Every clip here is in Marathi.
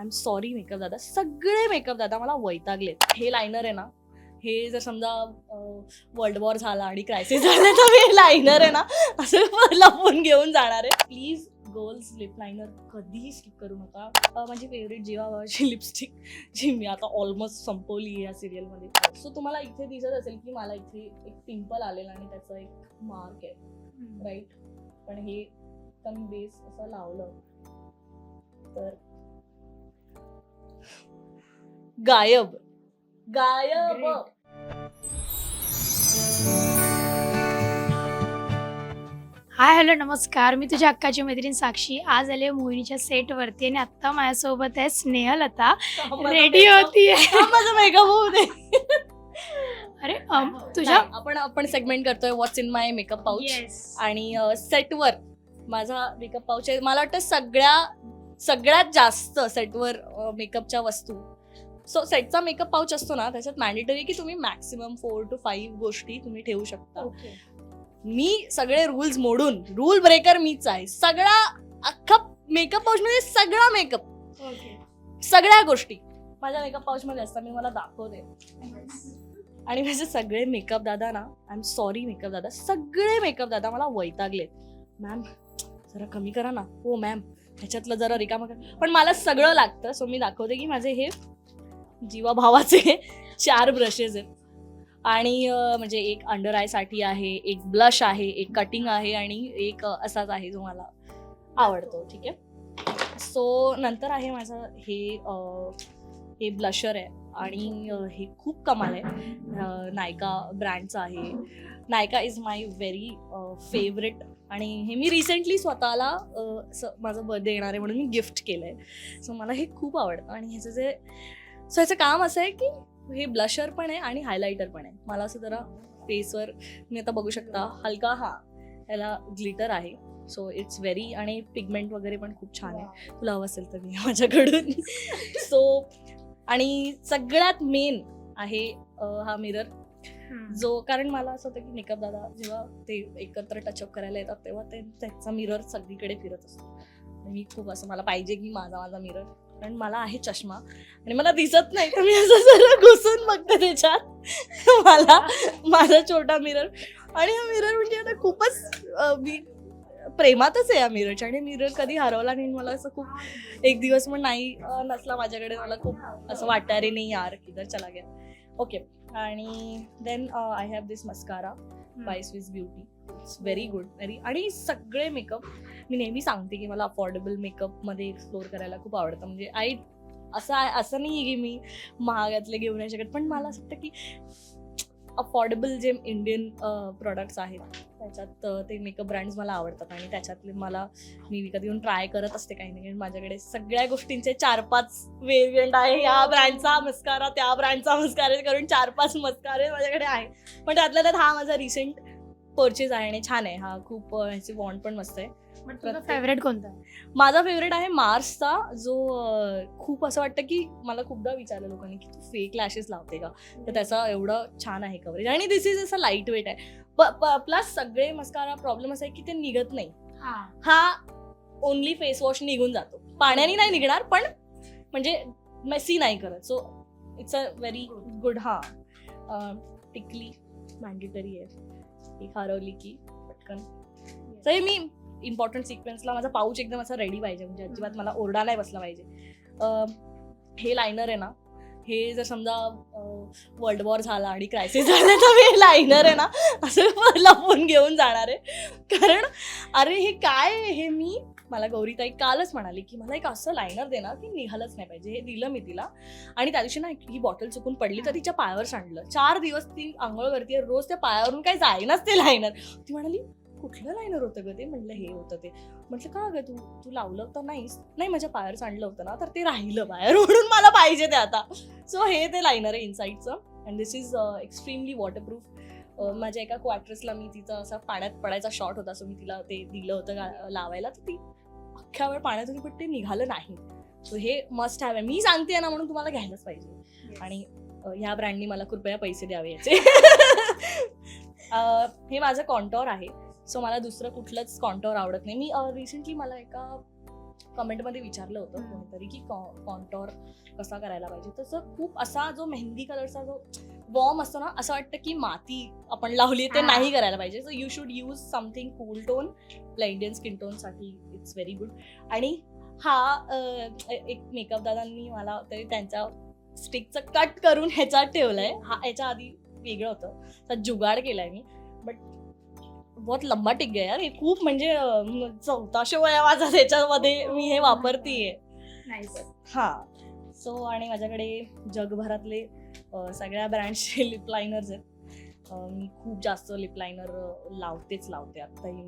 एम सॉरी मेकअप दादा, सगळे मेकअप दादा मला वैतागलेत. हे लायनर आहे ना, हे जर समजा वर्ल्ड वॉर झाला आणि क्रायसिस झाला तर हे लायनर आहे ना असं लपवून घेऊन जाणार आहे. प्लीज गर्ल्स लिप लायनर कधीही स्किप करू नका. माझी फेवरेट जीवा भावाची लिपस्टिक जी मी आता ऑलमोस्ट संपवली आहे या सिरियलमध्ये. सो तुम्हाला इथे दिसत असेल की मला इथे एक पिंपल आलेला आणि त्याचा एक मार्क आहे, राईट. पण हे कमी बेस असं लावलं तर गायब गायब. हाय हॅलो नमस्कार, मी तुझ्या अक्काची मैत्रीण साक्षी. आज आले मोहिनीच्या सेटवरती आणि आत्ता माझ्यासोबत आहे स्नेहलता, रेडी होतीये. माझा मेकअप होऊ दे. अरे तुझ्या आपण सेगमेंट करतोय व्हॉट्स इन माय मेकअप पाऊच. आणि सेटवर माझा मेकअप पाऊच आहे. मला वाटतं सगळ्यात जास्त सेटवर मेकअपच्या वस्तू. सो सेटचा मेकअप पाऊच असतो ना, त्याच्यात मॅन्डेटरी की तुम्ही मॅक्सिमम 4 to 5 गोष्टी तुम्ही ठेवू शकता. मी सगळे रूल्स मोडून, रूल ब्रेकर मीच आहे. सगळा अख्खा मेकअप पाऊच मध्ये सगळा मेकअप, सगळ्या गोष्टी माझ्या मेकअप पाऊच मध्ये असतात. मी मला दाखवते. आणि माझे सगळे मेकअप दादा ना, आय एम सॉरी मेकअप दादा, सगळे मेकअप दादा मला वैतागलेत. मॅम जरा कमी करा ना. हो मॅम, ह्याच्यातलं जरा रिकामं करा. पण मला सगळं लागतं. सो मी दाखवते की माझे हे जीवा भावाचे 4 ब्रशेस आहेत. आणि म्हणजे एक अंडर आय साठी आहे, एक ब्लश आहे, एक कटिंग आहे आणि एक असाच आहे जो मला आवडतो. ठीक आहे. सो नंतर आहे माझं हे ब्लशर आहे आणि हे खूप कमाल आहे. नायका ब्रँडचं आहे. नायका इज माय व्हेरी फेवरेट. आणि हे मी रिसेंटली स्वतःला माझा बर्थडे येणार आहे म्हणून मी गिफ्ट केलंय. सो मला हे खूप आवडतं. आणि ह्याचं काम असं आहे की हे ब्लशर पण आहे आणि हायलायटर पण आहे. मला असं जरा फेसवर मी आता बघू शकता हलका याला ग्लिटर आहे. सो इट्स व्हेरी, आणि पिगमेंट वगैरे पण खूप छान आहे. तुला हवं असेल तर मी माझ्याकडून. सो आणि सगळ्यात मेन आहे हा मिरर, जो, कारण मला असं होतं की मेकअप दादा जेव्हा ते एकत्र टचअप करायला येतात तेव्हा त्याचा मिरर सगळीकडे फिरत असतो. मी खूप असं मला पाहिजे की माझा मिरर, कारण मला आहे चष्मा आणि मला दिसत नाही तर मी असं सगळं घुसून बघते त्याच्यात. मला माझा छोटा मिरर, आणि हा मिरर म्हणजे आता खूपच मी प्रेमातच आहे या मिररच्या. आणि मिरर कधी हरवला नाही. मला असं खूप एक दिवस पण नाही नसला माझ्याकडे, मला खूप असं वाटतं अरे नाही यार किधर चला गया. ओके. आणि then I have this mascara by Swiss Beauty. It's very good, very. आणि सगळे मेकअप मी नेहमी सांगते की मला अफोर्डेबल मेकअपमध्ये एक्सप्लोर करायला खूप आवडतं. म्हणजे असं नाही की मी महागातले घेऊ नाही शकत, पण मला असं वाटतं की अफोर्डेबल जे इंडियन प्रोडक्ट्स आहेत त्याच्यात ते मेकअप ब्रँड्स मला आवडतात. आणि त्याच्यातले मी विकत येऊन ट्राय करत असते काही नाही. माझ्याकडे सगळ्या गोष्टींचे 4-5 वेरियंट आहे. या ब्रँडचा मस्कारा, त्या ब्रँडचा मस्कारा करून 4-5 मस्कारे माझ्याकडे आहे. पण त्यातल्या त्यात हा माझा रिसेंट परचेज आहे आणि छान आहे. हा खूप ह्याची बॉन्ड पण मस्त आहे. तुझा फेवरेट कोणता आहे? माझा फेवरेट आहे मार्सचा, जो खूप असं वाटतं की मला खूपदा विचारलं लोकांनी की तू फेक लॅशेस लावते का, तर त्याचा एवढं छान आहे कव्हरेज. आणि दिस इज असं लाईट वेट आहे. प्लस सगळे मस्कारा प्रॉब्लेम असा आहे की ते निघत नाही. हा ओनली फेस वॉश निघून जातो, पाण्याने नाही निघणार पण म्हणजे मेसी नाही करत. So it's a very good. टिकली मॅन्डेटरी आहे, एक हरवली की पटकन. तर हे मी इम्पॉर्टंट सिक्वेन्सला माझा पाऊच एकदम असा रेडी पाहिजे, म्हणजे अजिबात मला ओरडा नाही बसला पाहिजे. हे लायनर आहे ना, हे जर समजा वर्ल्ड वॉर झाला आणि क्रायसिस झाला तर हे लायनर आहे ना असं लपवून घेऊन जाणार आहे. कारण अरे हे काय, हे मला गौरीताई कालच म्हणाली की मला एक असं लायनर दे ना की निघालच नाही पाहिजे. हे दिलं मी तिला. आणि त्या दिवशी ना ही बॉटल चुकून पडली तर तिच्या पायावर सांडलं. 4 दिवस ती आंघोळ करते रोज, त्या पायावरून काही जाईनाच ते लायनर. ती म्हणाली कुठलं लायनर होतं ग ते? म्हटलं हे होतं ते. म्हटलं का ग तू लावलं तर नाही माझ्या पायावर सांडलं होतं ना, तर ते राहिलं पायावर म्हणून मला पाहिजे ते आता. सो हे ते लायनर आहे इनसाइडचं. And this is extremely waterproof. माझ्या एका क्वार्टर्सला मी तिचा असा पाण्यात पडायचा शॉट होता, सो मी तिला ते दिलं होतं लावायला, तर ती अख्ख्या वेळ पाण्यात होती पण ते निघालं नाही. सो हे मस्ट हॅव आहे. मी सांगते ना म्हणून तुम्हाला घ्यायलाच पाहिजे. आणि ह्या ब्रँडनी मला कृपया पैसे द्यावे याचे. हे माझं कॉन्टॉर आहे. सो मला दुसरं कुठलंच कॉन्टॉर आवडत नाही. मी रिसेंटली मला एका कमेंटमध्ये विचारलं होतं कोणीतरी की कॉन्टॉर कसा करायला पाहिजे. तसं खूप असा जो मेहंदी कलरचा जो वॉर्म असतो ना, असं वाटतं की माती आपण लावली ते नाही करायला पाहिजे. So you should use something cool tone. आपल्या इंडियन स्किन टोनसाठी इट्स व्हेरी गुड. आणि हा एक मेकअप दादांनी मला तरी त्यांच्या स्टिकचं कट करून ह्याच्यात ठेवलंय. हा याच्या आधी वेगळं होतं, तर जुगाड केलाय मी. बट बहुत लंबा टिक गया यार हे. खूप म्हणजे 1400 वया माझा त्याच्यामध्ये मी हे वापरतीये. हा. सो आणि माझ्याकडे जगभरातले सगळ्या ब्रँडचे लिप लायनर्स आहेत. मी खूप जास्त लिप लायनर लावते. आत्ताही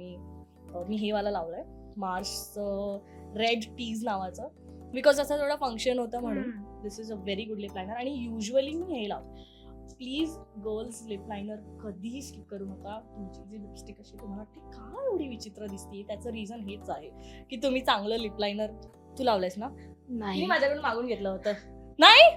मी हे वाला लावलंय, मार्सचं रेड टीज नावाचं, बिकॉज असं थोडं फंक्शन होतं म्हणून. This is a very good lip liner. आणि युजली मी हे लावते. प्लीज गर्ल्स, लिप लायनर कधीही स्किप करू नका. तुमची जी लिपस्टिक अशी तुम्हाला वाटते का एवढी विचित्र दिसते, त्याचं रिझन हेच आहे की तुम्ही चांगलं लिप लायनर तू लावलंयस ना. मी माझ्याकडून मागून घेतलं होतं. नाही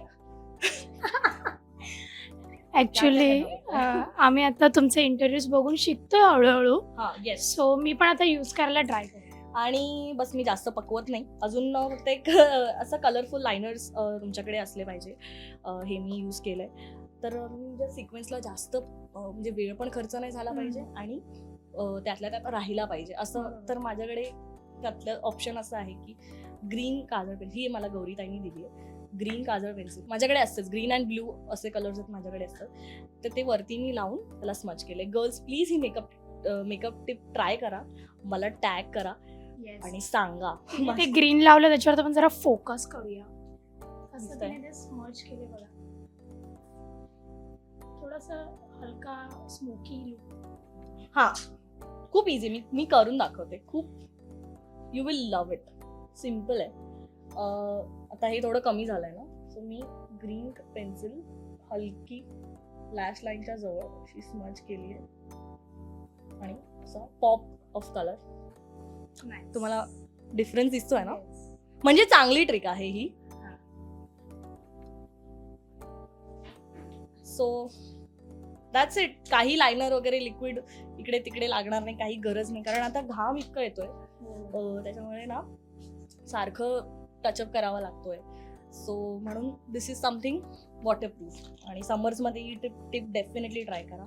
ऍक्च्युली आम्ही आता तुमचे इंटरव्ह्यूज बघून शिकतोय हळूहळू. येस. सो मी पण आता युज करायला ट्राय करते. आणि बस मी जास्त पकवत नाही अजून. फक्त एक असं कलरफुल लायनर्स तुमच्याकडे असले पाहिजे. हे मी यूज केलंय. तर मी सिक्वेन्सला जास्त म्हणजे वेळ पण खर्च नाही झाला पाहिजे आणि त्यातल्या त्यात राहिला पाहिजे असं. तर माझ्याकडे त्यातलं ऑप्शन असं आहे की ग्रीन काजळ पेन्सिल, ही मला गौरीताईंनी दिली आहे. ग्रीन काजळ पेन्सिल माझ्याकडे असतेच. ग्रीन अँड ब्ल्यू असे कलर्स आहेत माझ्याकडे असतात. तर ते वरती मी लावून त्याला स्मच केले. Girls please he makeup tip try करा, मला टॅग करा आणि सांगा. ते ग्रीन लावलं त्याच्यावर आपण जरा फोकस करूया. असं ते स्मच केले बघा, थोडासा हलका स्मोकी लुक. हा, खूप इझी. मी करून दाखवते. खूप you will love it. Simple आहे. आता हे थोडं कमी झालंय ना, सो मी ग्रीन पेन्सिल हलकी लॅश लाईनच्या जवळ अशी स्मच केली आहे आणि असा पॉप ऑफ कलर. तुम्हाला डिफरन्स दिसतोय ना? म्हणजे चांगली ट्रिक आहे ही. So that's it. काही लायनर वगैरे लिक्विड इकडे तिकडे लागणार नाही, काही गरज नाही, कारण आता घाम इतकं येतोय त्याच्यामुळे ना सारखं टचअप करावा लागतोय. सो म्हणून दिस इज समथिंग वॉटरप्रूफ. आणि समर्समध्ये ही टिप डेफिनेटली ट्राय करा.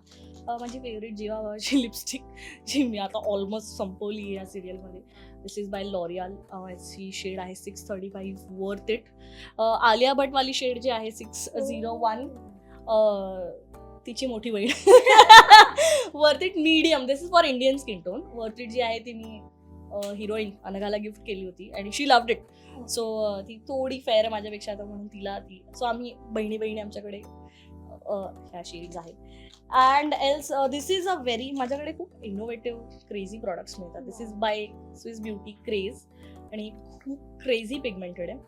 माझी फेवरेट जीवा भावाची लिपस्टिक जी मी आता ऑलमोस्ट संपवली आहे या सिरियलमध्ये. This is by L'Oreal. ची शेड आहे 635. Worth it. आलिया भटवाली शेड जी आहे 601, तिची मोठी बहीण. Worth it medium. This is for Indian skin tone. Worth it जी आहे ती मी हिरोईन अनघाला गिफ्ट केली होती आणि शी लव्ड इट. सो ती थोडी फेअर आहे माझ्यापेक्षा, तर म्हणून तिला ती. सो आम्ही बहिणी आमच्याकडे ह्या शेड्स आहेत. And else this is a very, माझ्याकडे खूप इनोव्हेटिव्ह क्रेझी प्रॉडक्ट्स मिळतात. This is by Swiss beauty craze आणि खूप क्रेझी पिगमेंटेड आहे.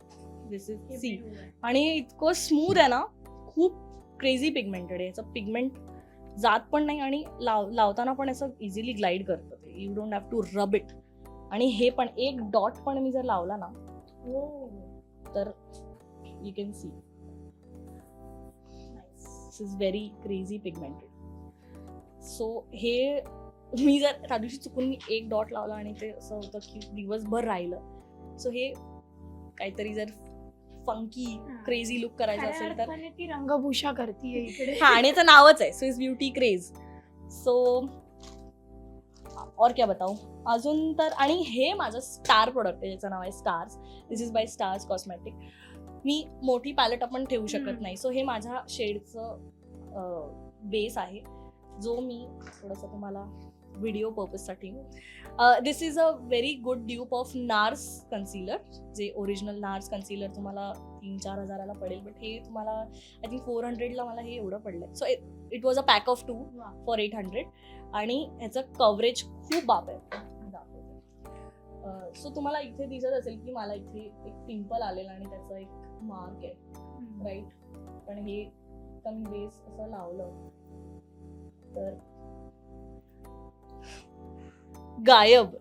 This is C. आणि इतकं स्मूथ आहे ना, खूप क्रेझी पिगमेंटेड आहे. याचं पिगमेंट जात पण नाही आणि लावताना पण असं इझिली ग्लाईड करतं ते. You don't have to rub it. आणि हे पण एक डॉट पण मी जर लावला ना तर you can see this is very crazy pigmented. So हे मी जर त्या दिवशी चुकून मी एक डॉट लावला आणि ते असं होतं की दिवसभर राहिलं. सो हे काहीतरी जर फंकी क्रेझी लुक करायचा असेल तर ती रंगभूषा करतीये इकडे. हा, आणि याचं नावच आहे स्विस ब्युटी क्रेज. सो और क्या बताऊ अजून तर. आणि हे माझं स्टार प्रोडक्ट आहे ज्याचं नाव आहे Stars. This is by Stars cosmetic. मी मोठी पॅलेट आपण ठेवू शकत नाही, सो हे माझ्या शेडचं बेस आहे जो मी थोडंसं तुम्हाला व्हिडिओ पर्पजसाठी. This is a very good dupe of Nars concealer. जे ओरिजिनल नार्स कन्सिलर तुम्हाला 3-4 हजाराला पडेल, बट हे तुम्हाला आय थिंक 400ला मला हे एवढं पडलंय. So it was a pack of 2 for 800. आणि ह्याचं कव्हरेज खूप बाप आहे. सो तुम्हाला इथे दिसत असेल की मला इथे एक पिंपल आलेला आणि त्याचा एक मार्क आहे, राईट. पण हे कमी बेस असं लावलं तर गायब.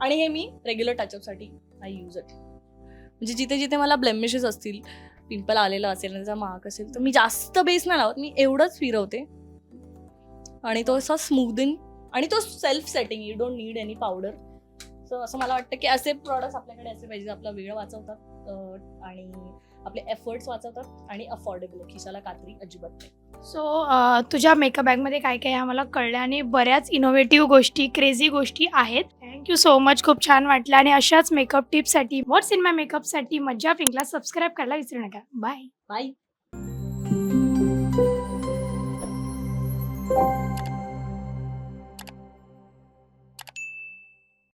आणि हे मी रेग्युलर टचअपसाठी आय यूज इट. म्हणजे जिथे जिथे मला ब्लेमिशेस असतील, पिंपल आलेला असेल, त्याचा मार्क असेल, तर मी जास्त बेस नाही लावत. मी एवढंच फिरवते आणि तो असा स्मूदिंग. आणि तो self setting. You don't need any powder. So असं मला वाटतं की असे प्रॉडक्ट्स आपल्याकडे असे पाहिजे, आपला वेळ वाचवतात आणि आपले एफर्ट्स वाचवतात आणि अफोर्डेबल, खिशाला कात्री अजिबात नाही. सो तुझ्या मेकअप बॅगमध्ये काय काय आहे आम्हाला कळलं आणि बऱ्याच इनोव्हेटिव्ह गोष्टी, क्रेझी गोष्टी आहेत. थँक्यू सो मच, खूप छान वाटलं. आणि अशाच मेकअप टिप्ससाठी, व्हॉट्स इन माय मेकअपसाठी मज्जा पिंकला सबस्क्राईब करायला विसरू नका. बाय. बाय.